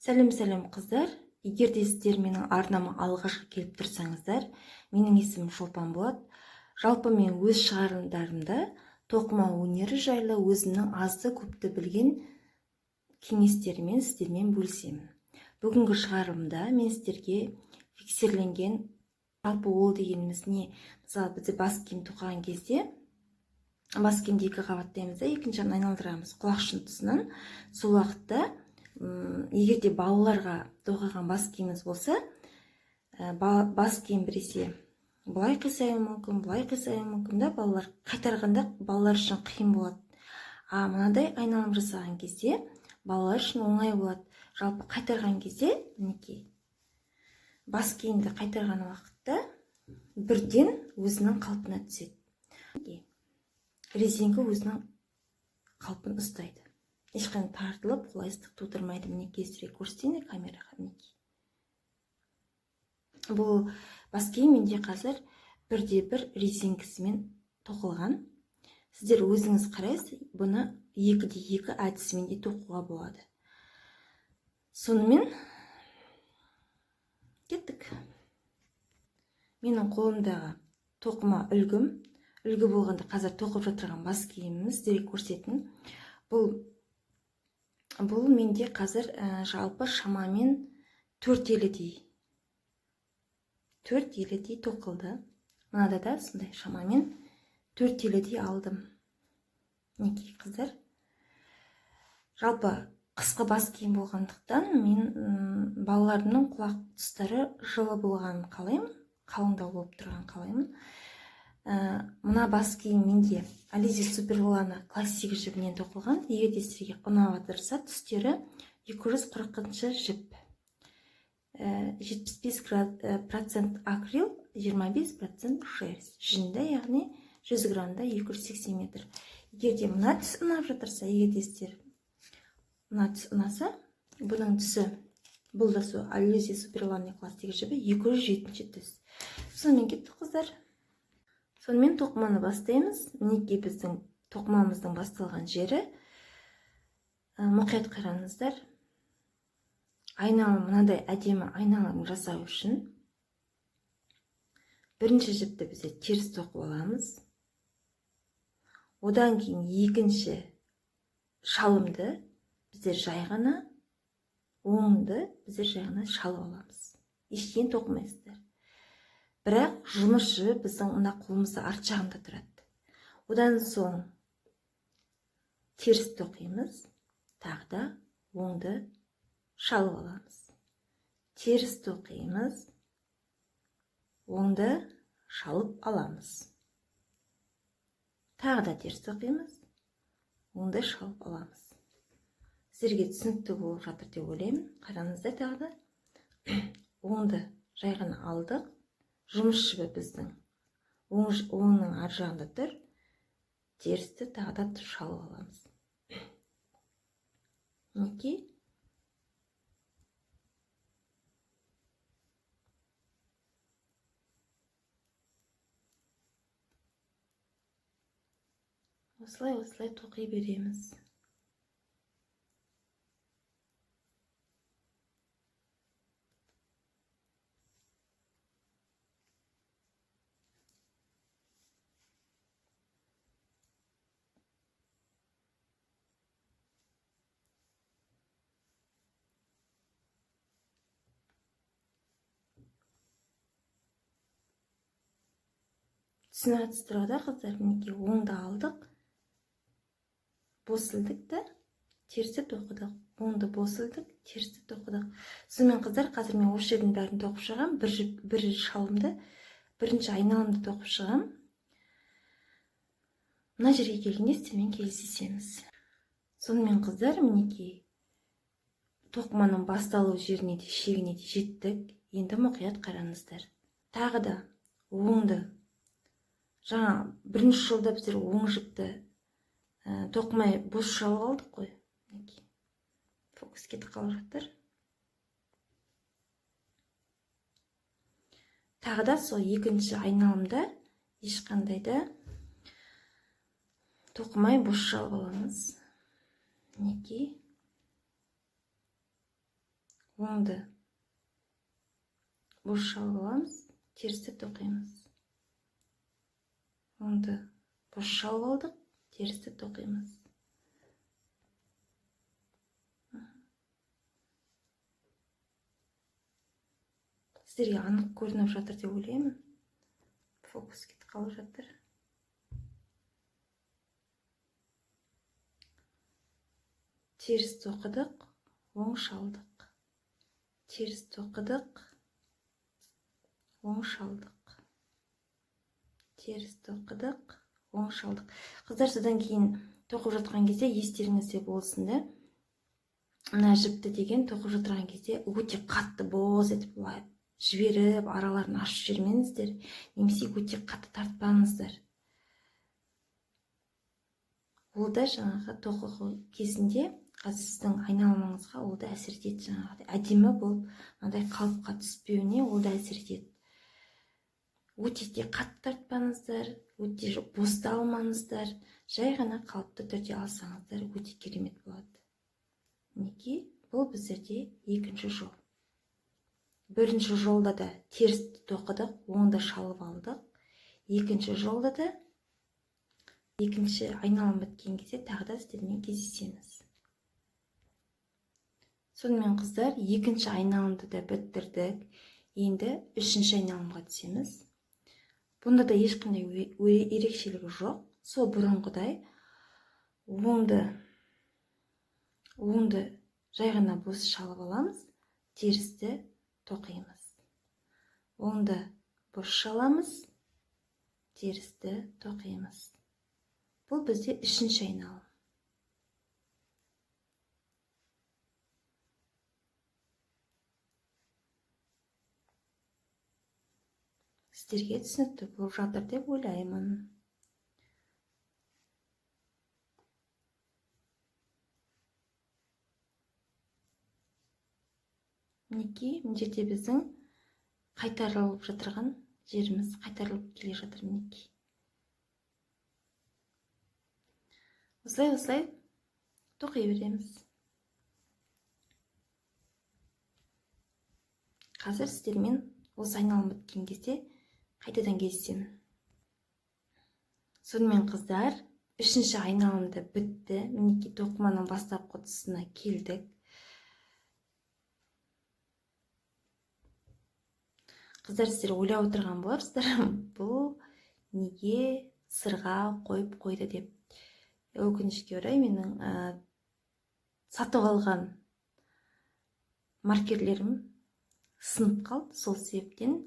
Сәлем қыздар. Егер де сіздер менің арнама алғашқы келіп тұрсаңыздар, менің есімім Шолпан болады. Жалпы мен өз шығарылымдарымда тоқыма өнері жайлы өзімнің азды көпті білген кеңестерімен сіздермен бөлісемін. Бүгінгі шығарылымда мен сіздерге фиксирленген, жалпы ол дегеніміз не? Мысалы, бізде бас киім тоқыған кезде бас киімді екі қабаттаймыз да, екінші жағын айналдырамыз құлақшын тұсынан. Сол уақытта егер де балаларға тоқыған бас киіміміз болса, бас киім біресе былай қисаюы мүмкін, былай қисаюы мүмкін да, балалар қайтарғанда балалар үшін қиын болады. Мынадай айналым жасаған кезде балалар үшін оңай болады. Жалпы қайтарған кезде, мінекей, бас киімді қайтарған уақытта бірден өзінің қалпына түседі. Резинка өзінің қалпын ұстайды. Ешқандай тартылып, қолайсыздық тудырмайды. Мінекей, сіздерге көрсетейін камераға. Мінекей. Бұл бас киім менде қазір бірде-бір резинкасымен тоқылған. Сіздер өзіңіз қарайсыз, бұны 2-2 әдісімен де тоқуға болады. Сонымен кеттік. Менің қолымдағы тоқыма үлгі болғанда қазір тоқып жатырған бас киіміміз сіздерге көрсетейін. Бұл менде қазір жалпы шамамен 4 елідей тоқылды. Мынада да сондай шамамен 4 елідей алдым. Мінекей қыздар. Жалпы қысқы бас киім болғандықтан мен балаларымның құлақ тұстары жылы болғанын қалаймын, қалыңдау болып тұрған қалаймын. Мына бас киім менде Alize Superwool классик жібінен тоқылған. Егер де сіздерге ұнап жатырса, түстері 240 жіп. 75% акрил, 25% шерсть. Жүнді, яғни 100 грамда 280 метр. Егер де мына түс ұнап жатырса, егер де сіздер мына түс ұнаса, бұның түсі, бұл да сол Alize Superwool классик жібі 207 түс. Сонымен кеттік қыздар. Сонымен тоқыманы бастаймыз. Мінекей біздің тоқымамыздың басталған жері. Мұқият қараңыздар. Айналым, мынадай әдемі айналым жасау үшін бірінші жіпті бізде теріс тоқып аламыз. Одан кейін екінші шалымды біздер жай ғана, оңды біздер жай ғана шалып аламыз. Ештеңе тоқымайсыздар. Бірақ жұмыс жібі біздің мына қолымызда арт жағында тұрады. Одан соң теріс тоқимыз, тағы да оңды шалып аламыз. Теріс тоқимыз, оңды шалып аламыз. Тағы да теріс тоқимыз, оңды шалып аламыз. Сіздерге түсінікті болып жатыр деп ойлаймын. Қараңыздар, тағы да оңды жай ғана алдық. Жұмыс жібі біздің оңның ар жағында тұр. Терісті тағы да шалып аламыз. Мінекей. Осылай тоқи береміз. Түсіне қатысты тұрғыда қыздар, мінекей оңды алдық. Босылдық та, терісті тоқыдық. Оңды босылдық, терісті тоқыдық. Сонымен қыздар, қазір мен осы жердің бәрін тоқып шығам. Бір шалымды, бірінші айналымды тоқып шығам. Мына жерге келгенде сіздермен кездесеміз. Сонымен қыздар, мінекей тоқыманың басталу жеріне де шегіне де жеттік. Енді мұқият қараңыздар. Тағы да оңды. Жаңа бірінші жолда біздер оң жіпті тоқымай бос шалып алдық қой. Фокус кетіп қалып жатыр. Тағы да сол екінші айналымда ешқандай да тоқымай бос шалып аламыз. Мінекей. оңды бос шалып аламыз, терісті тоқимыз. Оңды бос шалып алдық, терісті тоқимыз. Сіздерге анық көрініп жатыр деп ойлаймын. Фокус кетіп қалып жатыр. Теріс тоқыдық, оң шалдық. Теріс тоқыдық, оң шалдық. Теріс тоқыдық, оң шалдық. Қыздар, содан кейін тоқып жатқан кезде естеріңізде болсын да, мына жіпті деген тоқып жатқан кезде өте қатты боз етіп былай жіберіп, араларын ашып жібермеңіздер, немесе өте қатты тартпаңыздар. Ол да жаңағы тоқығы кезінде сіздің айналмаңызға ол да әсер етеді, жаңағыдай әдемі болып, мынандай қалыпқа түспеуіне ол да әсер етеді. Өте де қатты тартпаңыздар, өте бос та алмаңыздар, жай ғана қалыпты түрде алсаңыздар өте керемет болады. Мінекей, бұл біздерде екінші жол. Бірінші жолда да терісті тоқыдық, оңды шалып алдық. Екінші жолда да, екінші айналым біткен кезде тағы да сіздермен кездесеміз. Сонымен қыздар, екінші айналымды да біттірдік. Енді үшінші айналымға түсеміз. Бұнда да ешқандай ерекшелігі жоқ. Сол бұрынғыдай оңды жай ғана бос шалып аламыз, терісті тоқимыз. Оңды бос шаламыз, терісті тоқимыз. Бұл бізде үшінші айналым. Сіздерге түсінікті болып жатыр деп ойлаймын. Мінекей, мына жерде біздің қайтарылып жатырған жеріміз, қайтарылып келе жатыр мінекей. Осылай тоқи береміз. Қазір сіздермен осы айналым біткен кезде қайтадан кездесемін. Сонымен қыздар, үшінші айналымда бітті. Мінекей, тоқыманың бастапқы тұсына келдік. Қыздар, сіздер ойлап отырған боларсыздар, бұл неге сырға қойып қойды деп. Өкінішке орай менің сатып алған маркерлерім сынып қалды, сол себептен.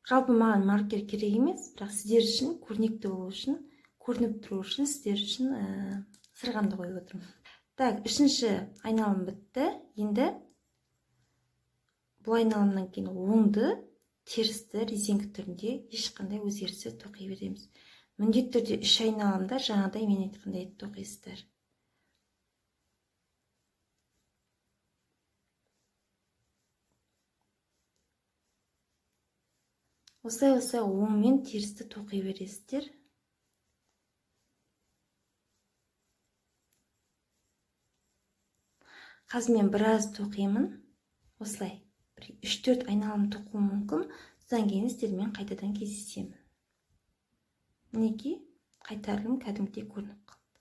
Жалпы маған маркер керек емес, бірақ сіздер үшін көрнекті болу үшін, көрініп тұру үшін сіздер үшін сырғамды қойып отырмын. Так, үшінші айналым бітті. Енді бұл айналымнан кейін оңды терісті резинка түрінде ешқандай өзгеріссіз тоқи береміз. Міндетті түрде үш айналымда жаңағыдай мен айтқандай тоқисыздар. Осылай оң мен терісті тоқи бересіздер. Қазір мен біраз тоқимын. Осылай 3-4 айналым тоқуым мүмкін. Содан кейін сіздермен қайтадан кездесемін. Мінекей, қайтарылым кәдімгідей көрініп қалды.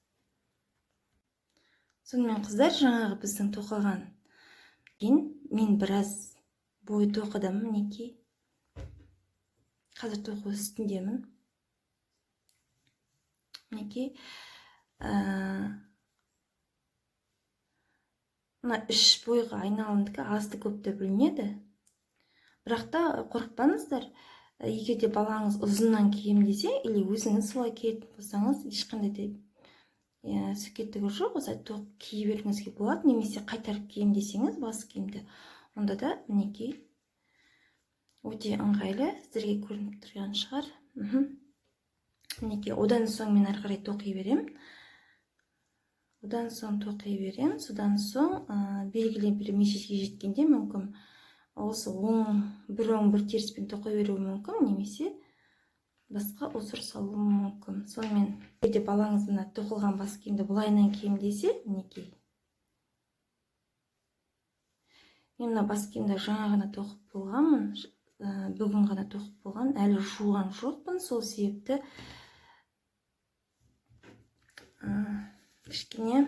Сонымен қыздар, жаңағы біздің тоқыған кейін мен біраз бой тоқыдым. Мінекей, қазір тоқу үстіндемін. Мінекей, мына үш бойға айналымдікі азды көпті білінеді. Бірақ та қорықпаңыздар. Егер де балаңыз ұзыннан кием десе, или өзіңіз солай киетін болсаңыз, ешқандай де сөкеттігі жоқ, осылай тоқып кие беруіңізге болады. Немесе қайтарып кием десеңіз, бас киімді, онда да мінекей өте ыңғайлы, сіздерге көрініп тұрған шығар. Мінекей, одан соң мен ары қарай тоқи берем. Одан соң тоқи берем. Содан соң белгілі бір межеге жеткенде мүмкін осы бір оң бір теріспен тоқи беруі мүмкін, немесе басқа ұзыр салуы мүмкін. Сонымен егер балаңыз мына тоқылған бас киімді бұлайынан кием десе, мінекей. Мен мына бас киімді жаңа ғана тоқып болғанмын. Бүгін ғана тоқып болған. Әлі жуған жоқпын. Сол себепті кішкене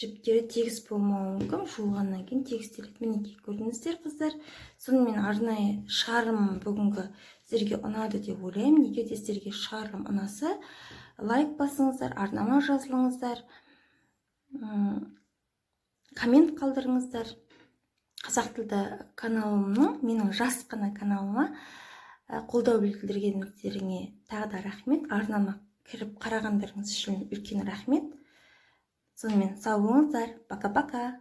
жіптері тегіс болмауы мүмкін. Жуғаннан кейін тегістеледі. Мінекей көрдіңіздер қыздар. Сонымен арнайы шығарым бүгінгі сіздерге ұнады деп ойлаймын. Егер де сіздерге шығарым ұнаса, лайк басыңыздар, арнама жазылыңыздар, коммент қалдырыңыздар. Қазақ тілді каналымның, менің жас қана каналыма қолдау білдіргендеріңе тағы да рахмет. Арнама кіріп қарағандарыңыз үшін үлкен рахмет. Сонымен сау болыңыздар. Пока-пока.